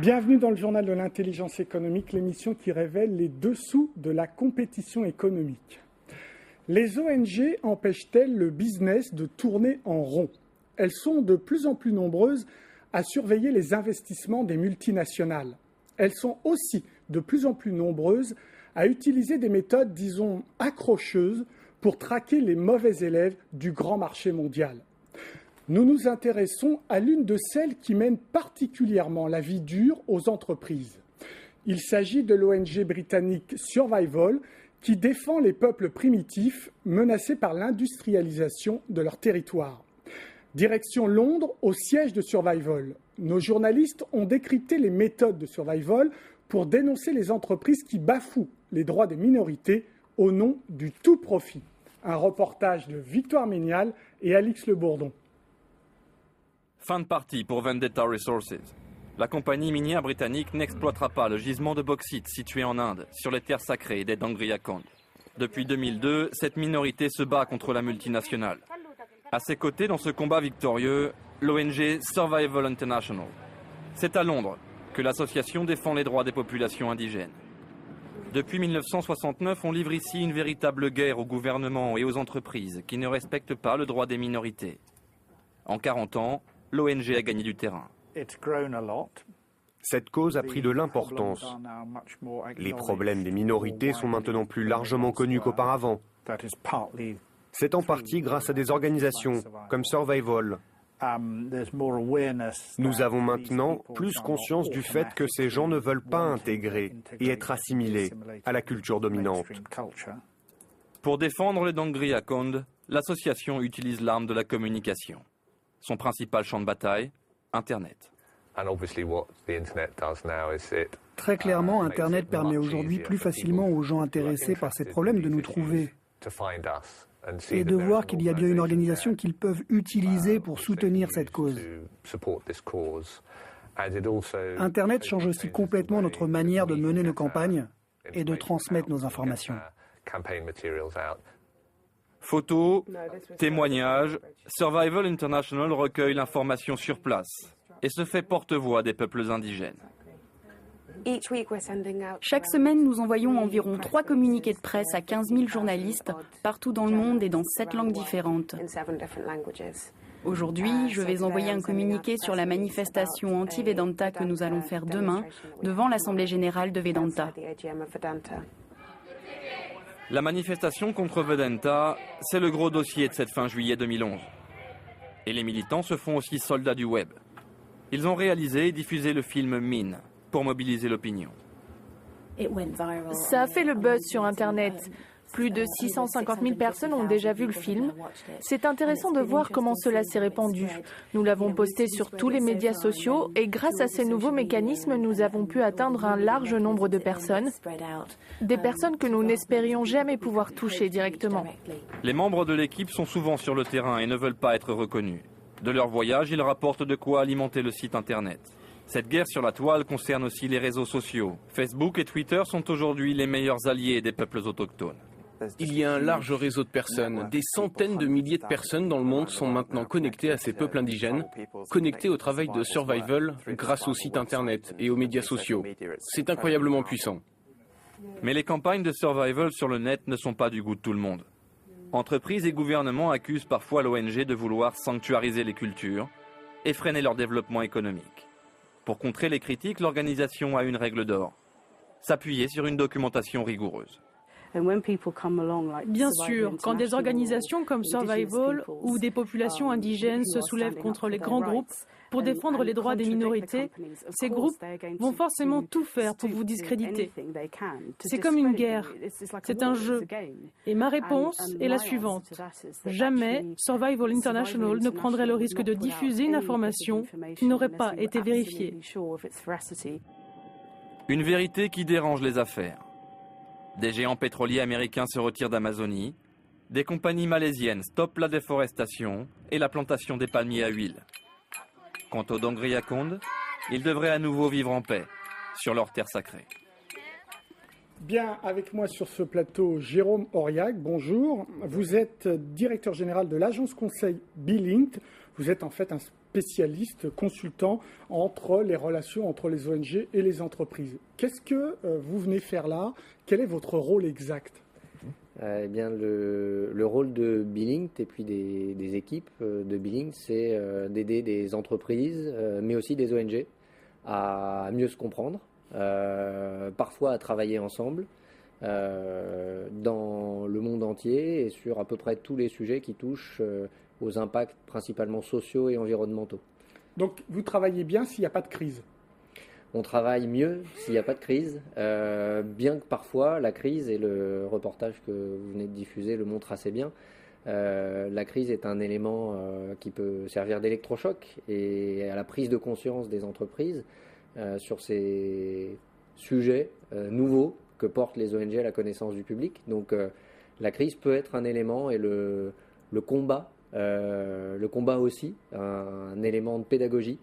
Bienvenue dans le journal de l'intelligence économique, l'émission qui révèle les dessous de la compétition économique. Les ONG empêchent-elles le business de tourner en rond? Elles sont de plus en plus nombreuses à surveiller les investissements des multinationales. Elles sont aussi de plus en plus nombreuses à utiliser des méthodes, disons, accrocheuses pour traquer les mauvais élèves du grand marché mondial. Nous nous intéressons à l'une de celles qui mène particulièrement la vie dure aux entreprises. Il s'agit de l'ONG britannique Survival, qui défend les peuples primitifs menacés par l'industrialisation de leur territoire. Direction Londres, au siège de Survival. Nos journalistes ont décrypté les méthodes de Survival pour dénoncer les entreprises qui bafouent les droits des minorités au nom du tout profit. Un reportage de Victoire Ménial et Alix Le Bourdon. Fin de partie pour Vendetta Resources. La compagnie minière britannique n'exploitera pas le gisement de bauxite situé en Inde, sur les terres sacrées des Dangriakand. Depuis 2002, cette minorité se bat contre la multinationale. À ses côtés, dans ce combat victorieux, l'ONG Survival International. C'est à Londres que l'association défend les droits des populations indigènes. Depuis 1969, on livre ici une véritable guerre au gouvernement et aux entreprises qui ne respectent pas le droit des minorités. En 40 ans, l'ONG a gagné du terrain. Cette cause a pris de l'importance. Les problèmes des minorités sont maintenant plus largement connus qu'auparavant. C'est en partie grâce à des organisations comme Survival. Nous avons maintenant plus conscience du fait que ces gens ne veulent pas intégrer et être assimilés à la culture dominante. Pour défendre les Dangriakand, l'association utilise l'arme de la communication. Son principal champ de bataille, Internet. Très clairement, Internet permet aujourd'hui plus facilement aux gens intéressés par ces problèmes de nous trouver et de voir qu'il y a bien une organisation qu'ils peuvent utiliser pour soutenir cette cause. Internet change aussi complètement notre manière de mener nos campagnes et de transmettre nos informations. Photos, témoignages, Survival International recueille l'information sur place et se fait porte-voix des peuples indigènes. Chaque semaine, nous envoyons environ 3 communiqués de presse à 15 000 journalistes partout dans le monde et dans 7 langues différentes. Aujourd'hui, je vais envoyer un communiqué sur la manifestation anti-Vedanta que nous allons faire demain devant l'Assemblée générale de Vedanta. La manifestation contre Vedanta, c'est le gros dossier de cette fin juillet 2011. Et les militants se font aussi soldats du web. Ils ont réalisé et diffusé le film Mean pour mobiliser l'opinion. Ça a fait le buzz sur Internet. Plus de 650 000 personnes ont déjà vu le film. C'est intéressant de voir comment cela s'est répandu. Nous l'avons posté sur tous les médias sociaux et grâce à ces nouveaux mécanismes, nous avons pu atteindre un large nombre de personnes. Des personnes que nous n'espérions jamais pouvoir toucher directement. Les membres de l'équipe sont souvent sur le terrain et ne veulent pas être reconnus. De leur voyage, ils rapportent de quoi alimenter le site Internet. Cette guerre sur la toile concerne aussi les réseaux sociaux. Facebook et Twitter sont aujourd'hui les meilleurs alliés des peuples autochtones. Il y a un large réseau de personnes. Des centaines de milliers de personnes dans le monde sont maintenant connectées à ces peuples indigènes, connectées au travail de Survival grâce au site Internet et aux médias sociaux. C'est incroyablement puissant. Mais les campagnes de Survival sur le net ne sont pas du goût de tout le monde. Entreprises et gouvernements accusent parfois l'ONG de vouloir sanctuariser les cultures et freiner leur développement économique. Pour contrer les critiques, l'organisation a une règle d'or: s'appuyer sur une documentation rigoureuse. Bien sûr, quand des organisations comme Survival ou des populations indigènes se soulèvent contre les grands groupes pour défendre les droits des minorités, ces groupes vont forcément tout faire pour vous discréditer. C'est comme une guerre, c'est un jeu. Et ma réponse est la suivante: jamais Survival International ne prendrait le risque de diffuser une information qui n'aurait pas été vérifiée. Une vérité qui dérange les affaires. Des géants pétroliers américains se retirent d'Amazonie. Des compagnies malaisiennes stoppent la déforestation et la plantation des palmiers à huile. Quant aux Dangriakand, ils devraient à nouveau vivre en paix sur leur terre sacrée. Bien, avec moi sur ce plateau, Jérôme Auriac, bonjour. Vous êtes directeur général de l'agence conseil Belinked. Vous êtes en fait un spécialiste consultant entre les relations entre les ONG et les entreprises. Qu'est-ce que vous venez faire là? Quel est votre rôle exact? Eh bien, le rôle de Belinked et puis des équipes de Belinked, c'est d'aider des entreprises, mais aussi des ONG, à mieux se comprendre, parfois à travailler ensemble dans le monde entier et sur à peu près tous les sujets qui touchent aux impacts principalement sociaux et environnementaux. Donc, vous travaillez bien s'il n'y a pas de crise? On travaille mieux s'il n'y a pas de crise, bien que parfois la crise, et le reportage que vous venez de diffuser le montre assez bien, la crise est un élément qui peut servir d'électrochoc et à la prise de conscience des entreprises sur ces sujets nouveaux que portent les ONG à la connaissance du public. Donc la crise peut être un élément et le combat aussi, un élément de pédagogie.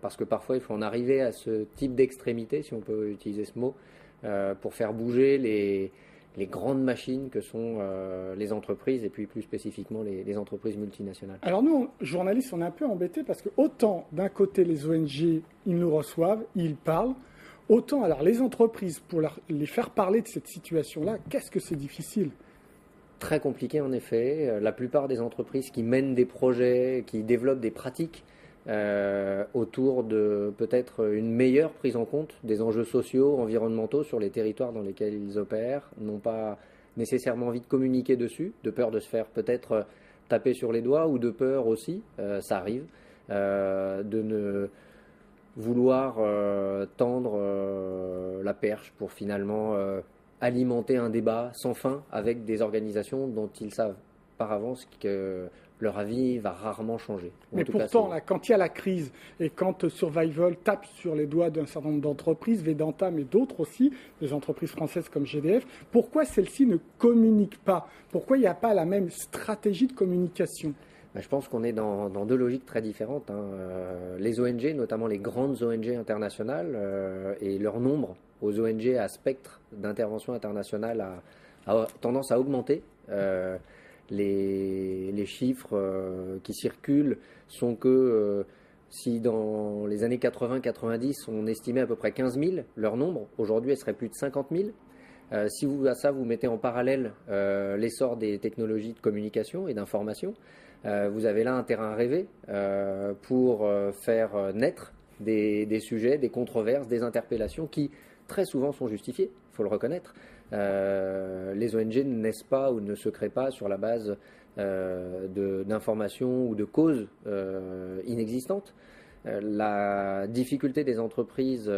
Parce que parfois il faut en arriver à ce type d'extrémité, si on peut utiliser ce mot, pour faire bouger les grandes machines que sont les entreprises et puis plus spécifiquement les entreprises multinationales. Alors nous, journalistes, on est un peu embêtés parce que autant d'un côté les ONG, ils nous reçoivent, ils parlent, autant alors les entreprises, pour les faire parler de cette situation-là, qu'est-ce que c'est difficile? Très compliqué en effet. La plupart des entreprises qui mènent des projets, qui développent des pratiques, autour de peut-être une meilleure prise en compte des enjeux sociaux, environnementaux sur les territoires dans lesquels ils opèrent, n'ont pas nécessairement envie de communiquer dessus, de peur de se faire peut-être taper sur les doigts ou de peur aussi, ça arrive, de ne vouloir tendre la perche pour finalement alimenter un débat sans fin avec des organisations dont ils savent par avance que leur avis va rarement changer. Mais pourtant, là, quand il y a la crise et quand Survival tape sur les doigts d'un certain nombre d'entreprises, Vedanta, mais d'autres aussi, des entreprises françaises comme GDF, pourquoi celles-ci ne communiquent pas? Pourquoi il n'y a pas la même stratégie de communication? Je pense qu'on est dans deux logiques très différentes. Les ONG, notamment les grandes ONG internationales, et leur nombre aux ONG à spectre d'intervention internationale a tendance à augmenter. Les chiffres qui circulent sont que si dans les années 80-90, on estimait à peu près 15 000 leur nombre, aujourd'hui, elle serait plus de 50 000. Si à ça, vous mettez en parallèle l'essor des technologies de communication et d'information, vous avez là un terrain rêvé pour faire naître des sujets, des controverses, des interpellations qui très souvent sont justifiées, il faut le reconnaître. Les ONG ne naissent pas ou ne se créent pas sur la base d'informations ou de causes inexistantes. La difficulté des entreprises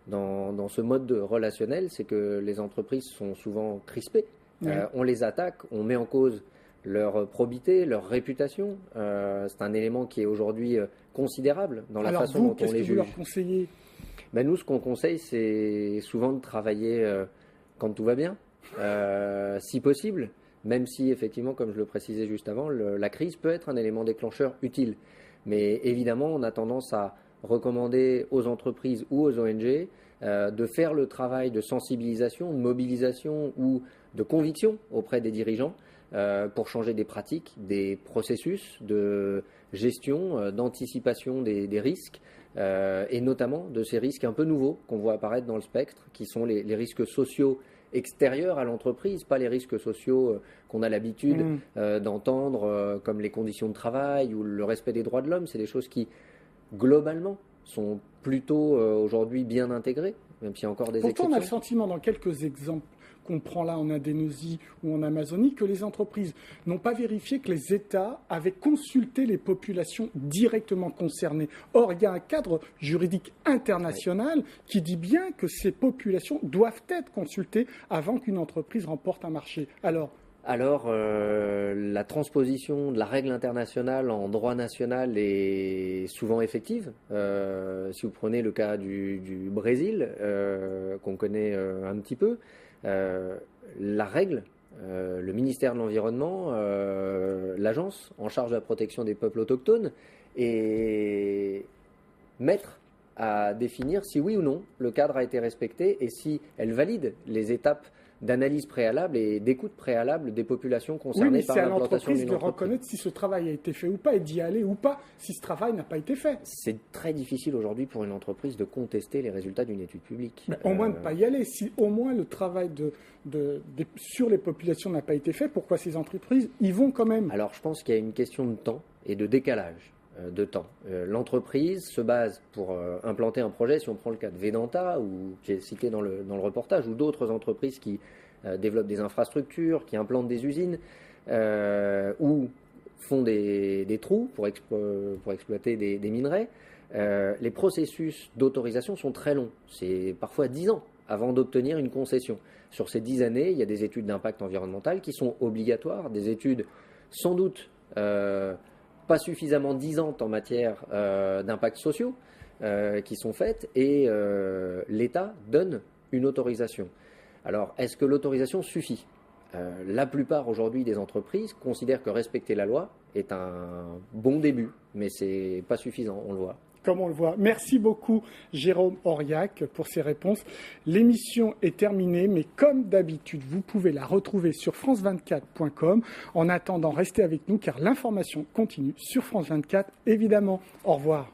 dans ce mode relationnel, c'est que les entreprises sont souvent crispées. Oui. On les attaque, on met en cause leur probité, leur réputation. C'est un élément qui est aujourd'hui considérable dans la façon dont on les juge. Alors vous, qu'est-ce que vous leur conseillez? Nous, ce qu'on conseille, c'est souvent de travailler quand tout va bien, si possible, même si, effectivement, comme je le précisais juste avant, la crise peut être un élément déclencheur utile. Mais évidemment, on a tendance à recommander aux entreprises ou aux ONG de faire le travail de sensibilisation, de mobilisation ou de conviction auprès des dirigeants pour changer des pratiques, des processus de gestion, d'anticipation des risques, et notamment de ces risques un peu nouveaux qu'on voit apparaître dans le spectre, qui sont les risques sociaux extérieurs à l'entreprise, pas les risques sociaux qu'on a l'habitude d'entendre, comme les conditions de travail ou le respect des droits de l'homme. C'est des choses qui, globalement, sont plutôt aujourd'hui bien intégrées, même s'il y a encore des exceptions. Pourtant, on a le sentiment, dans quelques exemples qu'on prend là en Indonésie ou en Amazonie, que les entreprises n'ont pas vérifié que les États avaient consulté les populations directement concernées. Or, il y a un cadre juridique international qui dit bien que ces populations doivent être consultées avant qu'une entreprise remporte un marché. Alors, la transposition de la règle internationale en droit national est souvent effective. Si vous prenez le cas du Brésil, qu'on connaît un petit peu, la règle, le ministère de l'Environnement, l'agence en charge de la protection des peuples autochtones est maître à définir si oui ou non le cadre a été respecté et si elle valide les étapes d'analyse préalable et d'écoute préalable des populations concernées par l'implantation d'une entreprise. C'est à l'entreprise de reconnaître si ce travail a été fait ou pas et d'y aller ou pas si ce travail n'a pas été fait. C'est très difficile aujourd'hui pour une entreprise de contester les résultats d'une étude publique. Mais au moins de ne pas y aller. Si au moins le travail sur les populations n'a pas été fait, pourquoi ces entreprises y vont quand même? Alors je pense qu'il y a une question de temps et de décalage de temps. L'entreprise se base pour implanter un projet, si on prend le cas de Vedanta, ou j'ai cité dans le reportage, ou d'autres entreprises qui développent des infrastructures, qui implantent des usines, ou font des trous pour exploiter des minerais, les processus d'autorisation sont très longs. C'est parfois 10 ans avant d'obtenir une concession. Sur ces 10 années, il y a des études d'impact environnemental qui sont obligatoires, des études sans doute pas suffisamment disantes en matière d'impacts sociaux qui sont faites, et l'État donne une autorisation. Alors, est-ce que l'autorisation suffit ? La plupart aujourd'hui des entreprises considèrent que respecter la loi est un bon début, mais ce n'est pas suffisant, on le voit. Comme on le voit. Merci beaucoup Jérôme Auriac pour ces réponses. L'émission est terminée, mais comme d'habitude, vous pouvez la retrouver sur france24.com. En attendant, restez avec nous car l'information continue sur France 24, évidemment. Au revoir.